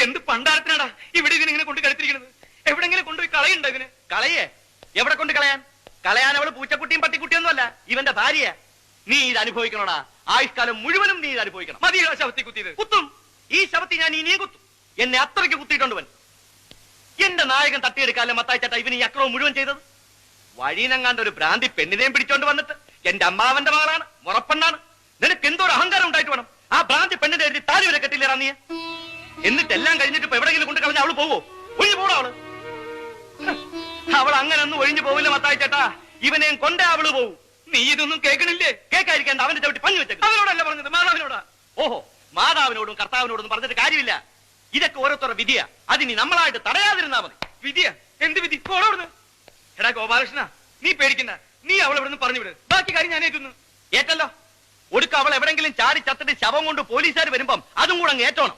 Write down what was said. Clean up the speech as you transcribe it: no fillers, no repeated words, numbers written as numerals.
എന്ത് പണ്ടാരത്തിനാടാ ഇവിടെ ഇതിനെ കൊണ്ട് കളിത്തിരിക്കുന്നത്? എവിടെങ്കിലും കൊണ്ടുപോയി കളയുണ്ടോ ഇതിന്? കളയേ? എവിടെ കൊണ്ട് കളയാൻ? കളയാൻ അവള് പൂച്ചക്കുട്ടിയും പട്ടിക്കുട്ടിയൊന്നും അല്ല, ഇവന്റെ ഭാര്യ. നീ ഇത് അനുഭവിക്കണോടാ, ആയുഷ്കാലം മുഴുവനും നീ ഇത് അനുഭവിക്കണം. മതിയോ ശവത്തി കുത്തിയത്? കുത്തും, ഈ ശവത്തി ഞാൻ ഇനിയും കുത്തും. എന്നെ അത്രയ്ക്ക് കുത്തിയിട്ടുണ്ടവൻ. എന്റെ നായകൻ തട്ടിയെടുക്കാല്ലേ മത്തായി ചേട്ടാ ഇവന് ഈ അക്രമം മുഴുവൻ ചെയ്തത്. വഴിയിനെങ്ങാണ്ട് ഒരു ഭ്രാന്തി പെണ്ണിനെയും പിടിച്ചോണ്ട് വന്നിട്ട് എന്റെ അമ്മാവന്റെ മകളാണ്, മുറപ്പെണ്ണാണ്, നിനക്ക് എന്തോ ഒരു അഹങ്കാരം ഉണ്ടായിട്ട് വേണം ആ ഭ്രാന്തി പെണ്ണിന്റെ എഴുതി താലി വരെ കെട്ടില്ലേറാ നീ. എന്നിട്ട് എല്ലാം കഴിഞ്ഞിട്ട് ഇപ്പൊ എവിടെയെങ്കിലും കൊണ്ട് കളഞ്ഞ അവള് പോവോ? ഒഴിഞ്ഞു പോടാ അവള്. അവൾ അങ്ങനെ ഒന്നും ഒഴിഞ്ഞു പോവില്ല മത്തായി ചേട്ടാ, ഇവനെയും കൊണ്ടേ അവള് പോവും. നീ ഇതൊന്നും കേൾക്കണില്ലേ? കേൾക്കാതിരിക്കേണ്ട, അവന്റെ ചവിട്ടി പഞ്ഞു വെച്ചേക്കും. അവനോടല്ല പറഞ്ഞത്, മാതാവിനോടാ. ഓഹോ, മാതാവിനോടും കർത്താവിനോടും പറഞ്ഞിട്ട് കാര്യമില്ല. ഇതൊക്കെ ഓരോരുത്തരുടെ വിധിയാ, അതിനി നമ്മളായിട്ട് തടയാതിരുന്നാ മതി. വിധിയാ? എന്ത് വിധി? പോടവിടുന്ന്. എടാ ഗോപാലകൃഷ്ണ, നീ പേടിക്കണ്ട, നീ അവളെ ഇവിടുന്ന് പറഞ്ഞു വിട്, ബാക്കി കാര്യം ഞാൻ ഏറ്റുന്നു. ഏറ്റല്ലോ, ഒടുക്ക അവൾ എവിടെങ്കിലും ചാടി ചത്തിട്ട് ശവം കൊണ്ട് പോലീസുകാർ വരുമ്പം അതും കൂടെ അങ്ങ് ഏറ്റോണം.